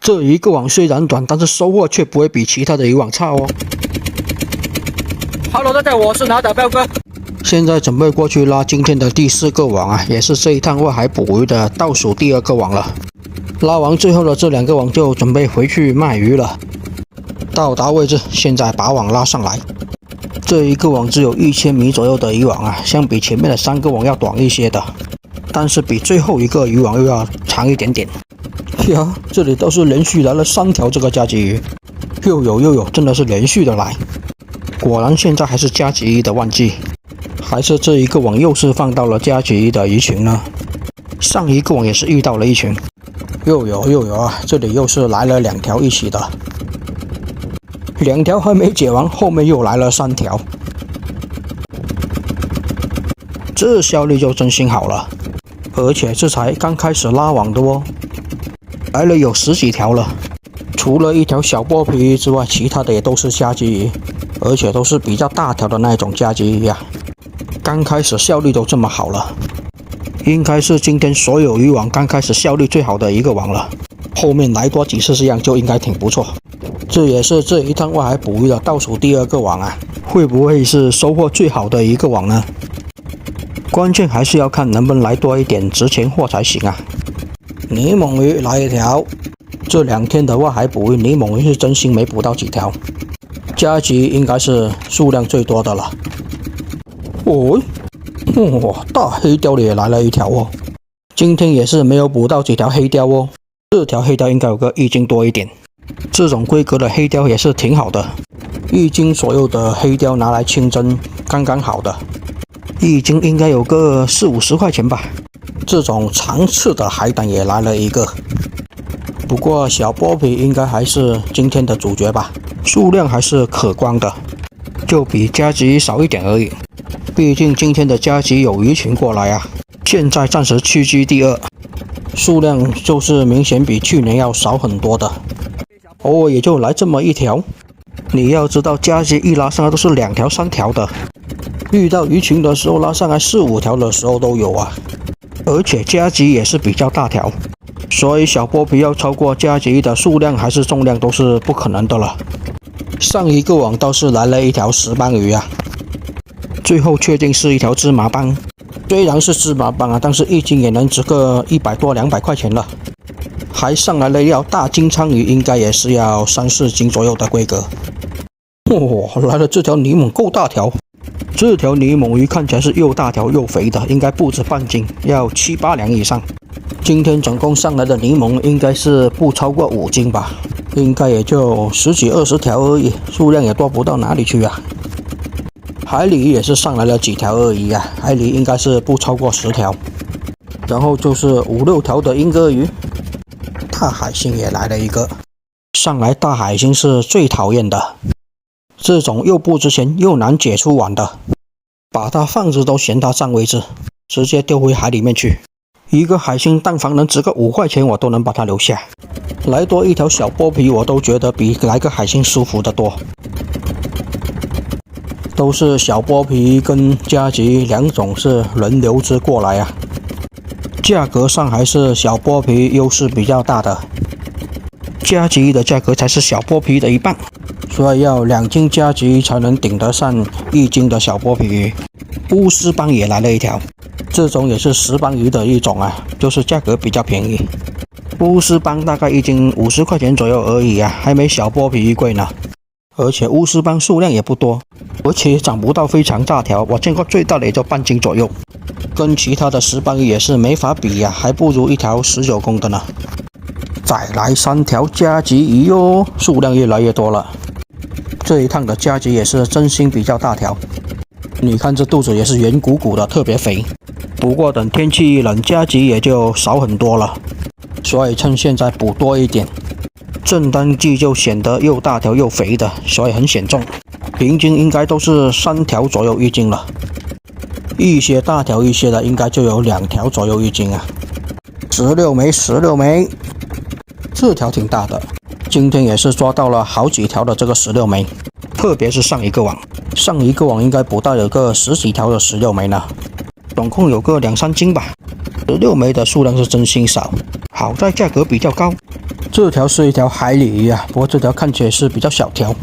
这一个网虽然短，但是收获却不会比其他的渔网差哦。Hello， 大家，我是拿岛彪哥。现在准备过去拉今天的第4个网啊，也是这一趟外海捕鱼的倒数第2个网了。拉完最后的这2个网就准备回去卖鱼了。到达位置，现在把网拉上来。这一个网只有1000米左右的渔网啊，相比前面的3个网要短一些的，但是比最后一个渔网又要长一点点。呀，这里倒是连续来了3条这个加急鱼，又有，真的是连续的来。果然现在还是加急鱼的旺季，还是这一个网又是放到了加急鱼的鱼群呢？上一个网也是遇到了一群，又有啊，这里又是来了2条一起的。2条还没解完，后面又来了3条，这效率就真心好了，而且这才刚开始拉网的哦，来了有10几条了，除了1条小剥皮鱼之外，其他的也都是加急鱼，而且都是比较大条的那一种加急鱼呀。刚开始效率都这么好了，应该是今天所有渔网刚开始效率最好的一个网了，后面来多几次这样就应该挺不错。这也是这一趟外海捕鱼的倒数第2个网啊，会不会是收获最好的一个网呢？关键还是要看能不能来多一点值钱货才行啊。泥猛鱼来1条，这2天的外海捕鱼，泥猛鱼是真心没捕到几条，加急应该是数量最多的了。哦，哇，大黑鲷里也来了1条哦，今天也是没有捕到几条黑鲷哦，这条黑鲷应该有个1斤多一点。这种规格的黑鲷也是挺好的，1斤左右的黑鲷拿来清蒸刚刚好的，1斤应该有个40-50块钱吧。这种长刺的海胆也来了1个，不过小剥皮应该还是今天的主角吧，数量还是可观的，就比加急少一点而已。毕竟今天的加急有鱼群过来啊，现在暂时屈居第2，数量就是明显比去年要少很多的。偶尔也就来这么1条，你要知道加急一拉上来都是2条3条的，遇到鱼群的时候拉上来4-5条的时候都有啊，而且加急也是比较大条，所以小剥皮要超过加急的数量还是重量都是不可能的了。上一个网倒是来了1条石斑鱼啊，最后确定是1条芝麻斑，虽然是芝麻斑啊，但是1斤也能值个100多200块钱了。还上来了1条大金枪鱼，应该也是要3-4斤左右的规格。哇，来了这条泥猛够大条，这条泥猛鱼看起来是又大条又肥的，应该不止半斤，要7-8两以上。今天总共上来的泥猛应该是不超过5斤吧，应该也就10几20条而已，数量也多不到哪里去啊。海鲤也是上来了几条而已啊，海鲤应该是不超过10条。然后就是5-6条的英哥鱼，大海星也来了1个。上来大海星是最讨厌的，这种又不值钱又难解出网的，把它放着都嫌它占位置，直接丢回海里面去。一个海星但凡能值个5块钱，我都能把它留下。来多1条小剥皮，我都觉得比来个海星舒服得多。都是小剥皮跟加急2种是轮流之过来啊，价格上还是小剥皮优势比较大的，加急的价格才是小剥皮的1半，所以要2斤加急才能顶得上1斤的小剥皮鱼。乌丝斑也来了1条，这种也是石斑鱼的一种啊，就是价格比较便宜。乌丝斑大概1斤50块钱左右而已啊，还没小剥皮鱼贵呢。而且乌丝斑数量也不多，而且长不到非常大条，我见过最大的也就半斤左右，跟其他的石斑鱼也是没法比呀，还不如1条19公的呢。再来3条加急鱼哟，数量越来越多了。这一趟的加急也是真心比较大条，你看这肚子也是圆鼓鼓的，特别肥。不过等天气一冷，加急也就少很多了，所以趁现在补多一点。正当季就显得又大条又肥的，所以很显重，平均应该都是3条左右1斤了，一些大条一些的应该就有2条左右1斤啊。16枚，这条挺大的，今天也是抓到了好几条的这个16枚，特别是上一个网应该捕到有个10几条的16枚呢，总共有个2-3斤吧。16枚的数量是真心少，好在价格比较高。这条是一条海鲤鱼啊，不过这条看起来是比较小条。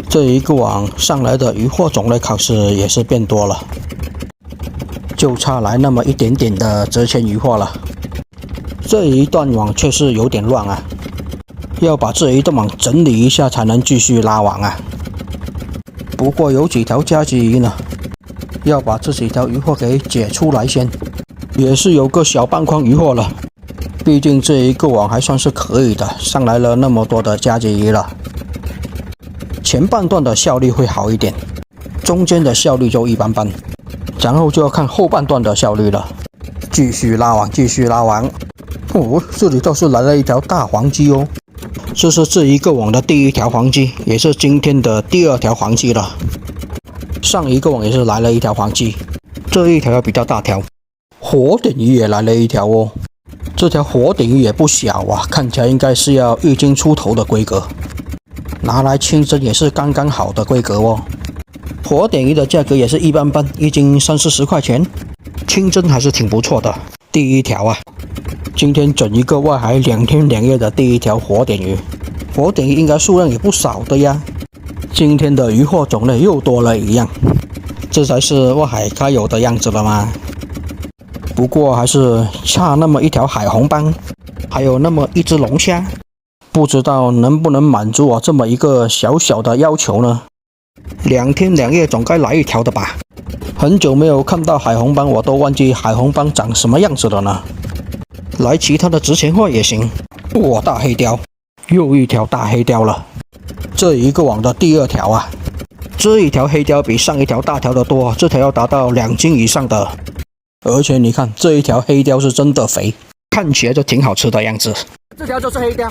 这一个网上来的渔获种类考试也是变多了，就差来那么一点点的折签渔获了。这一段网确实有点乱啊，要把这一段网整理一下才能继续拉网啊。不过有几条加急鱼呢，要把这几条渔获给解出来先，也是有个小半筐渔获了。毕竟这一个网还算是可以的，上来了那么多的加急鱼了。前半段的效率会好一点，中间的效率就一般般，然后就要看后半段的效率了。继续拉网，继续拉网。哦，这里倒是来了一条大黄鲫哦，这是这一个网的第一条黄鲫，也是今天的第二条黄鲫了。上一个网也是来了一条黄鲫，这一条要比较大条。火点鱼也来了一条哦，这条火点鱼也不小啊，看起来应该是要1斤出头的规格，拿来清蒸也是刚刚好的规格哦。火点鱼的价格也是一般般，1斤30-40块钱，清蒸还是挺不错的。第一条啊，今天整一个外海2天2夜的第一条火点鱼，火点鱼应该数量也不少的呀。今天的渔获种类又多了一样，这才是外海该有的样子了吗？不过还是差那么一条海红斑，还有那么一只龙虾，不知道能不能满足我这么一个小小的要求呢？2天2夜总该来一条的吧？很久没有看到海红斑，我都忘记海红斑长什么样子了呢。来其他的值钱货也行。哇，大黑鲷，又一条大黑鲷了。这一个网的第二条啊，这一条黑鲷比上一条大条的多，这条要达到2斤以上的。而且你看这一条黑鲷是真的肥，看起来就挺好吃的样子。这条就是黑鲷。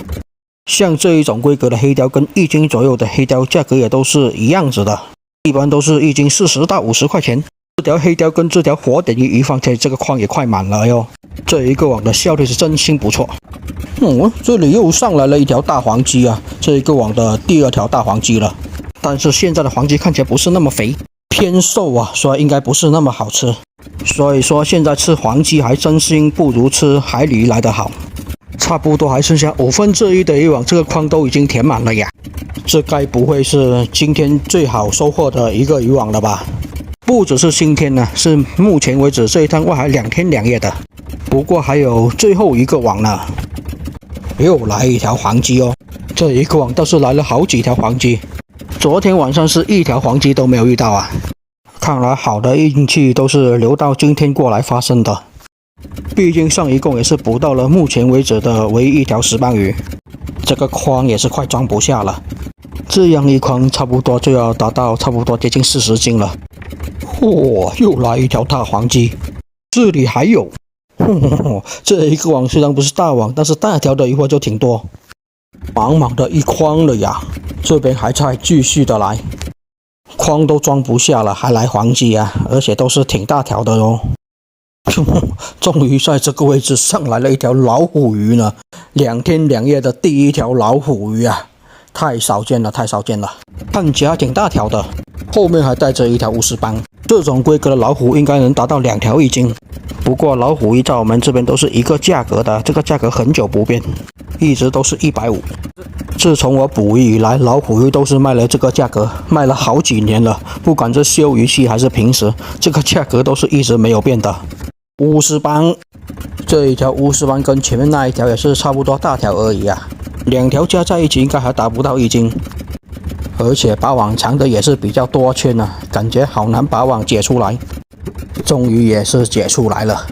像这一种规格的黑鲷跟1斤左右的黑鲷价格也都是一样子的，一般都是1斤40到50块钱。这条黑鲷跟这条火点鱼放在这个筐也快满了哟。这一个网的效率是真心不错。这里又上来了一条大黄鲫啊，这一个网的第二条大黄鲫了。但是现在的黄鲫看起来不是那么肥，偏瘦啊，所以应该不是那么好吃。所以说现在吃黄鲫还真心不如吃海鲤鱼来得好。差不多还剩下1/5的渔网，这个筐都已经填满了呀。这该不会是今天最好收获的一个渔网了吧？不只是今天呢，是目前为止这一趟外海2天2夜的。不过还有最后一个网呢，又来一条黄鲫哦。这一个网倒是来了好几条黄鲫，昨天晚上是一条黄鲫都没有遇到啊。看来好的运气都是留到今天过来发生的。毕竟上一共也是捕到了目前为止的唯一一条石斑鱼，这个筐也是快装不下了。这样一筐差不多就要达到差不多接近40斤了。嚯，又来一条大黄鲫，这里还有。这一个网虽然不是大网，但是大条的渔获就挺多，满满的一筐了呀。这边还在继续的来，筐都装不下了，还来黄鲫啊，而且都是挺大条的哦。终于在这个位置上来了一条老虎鱼呢，2天2夜的第一条老虎鱼啊，太少见了，太少见了，看起来还挺大条的，后面还带着一条乌石斑。这种规格的老虎应该能达到2条1斤。不过老虎鱼在我们这边都是一个价格的，这个价格很久不变，一直都是150。自从我捕鱼以来，老虎鱼都是卖了这个价格，卖了好几年了，不管是休渔期还是平时，这个价格都是一直没有变的。乌石斑，这一条乌石斑跟前面那一条也是差不多大条而已啊，2条加在一起应该还达不到1斤。而且把网藏的也是比较多圈啊，感觉好难把网解出来。终于也是解出来了，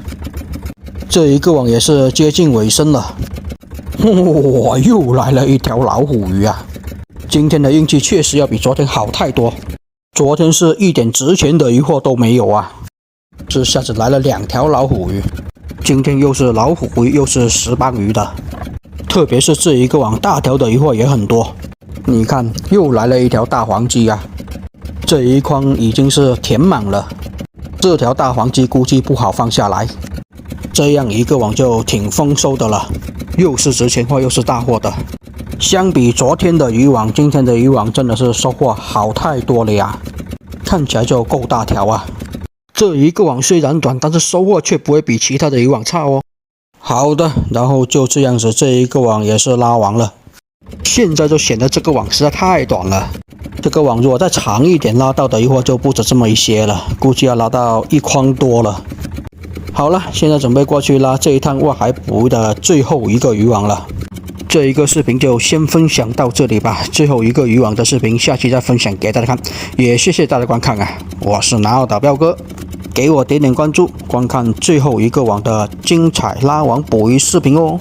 这一个网也是接近尾声了。哇，又来了一条老虎鱼啊！今天的运气确实要比昨天好太多，昨天是一点值钱的渔获都没有啊，这下子来了2条老虎鱼，今天又是老虎鱼又是石斑鱼的，特别是这一个网大条的渔获也很多。你看，又来了一条大黄鲫啊！这一筐已经是填满了，这条大黄鲫估计不好放下来。这样一个网就挺丰收的了，又是值钱货又是大货的。相比昨天的渔网，今天的渔网真的是收获好太多了呀！看起来就够大条啊！这一个网虽然短，但是收获却不会比其他的渔网差哦。好的，然后就这样子，这一个网也是拉完了。现在就显得这个网实在太短了，这个网如果再长一点，拉到的一会就不止这么一些了，估计要拉到1筐多了。好了，现在准备过去拉这一趟外海捕的最后一个渔网了。这一个视频就先分享到这里吧，最后一个渔网的视频下期再分享给大家看，也谢谢大家观看啊！我是南澳岛彪哥，给我点点关注，观看最后一个网的精彩拉网捕鱼视频哦。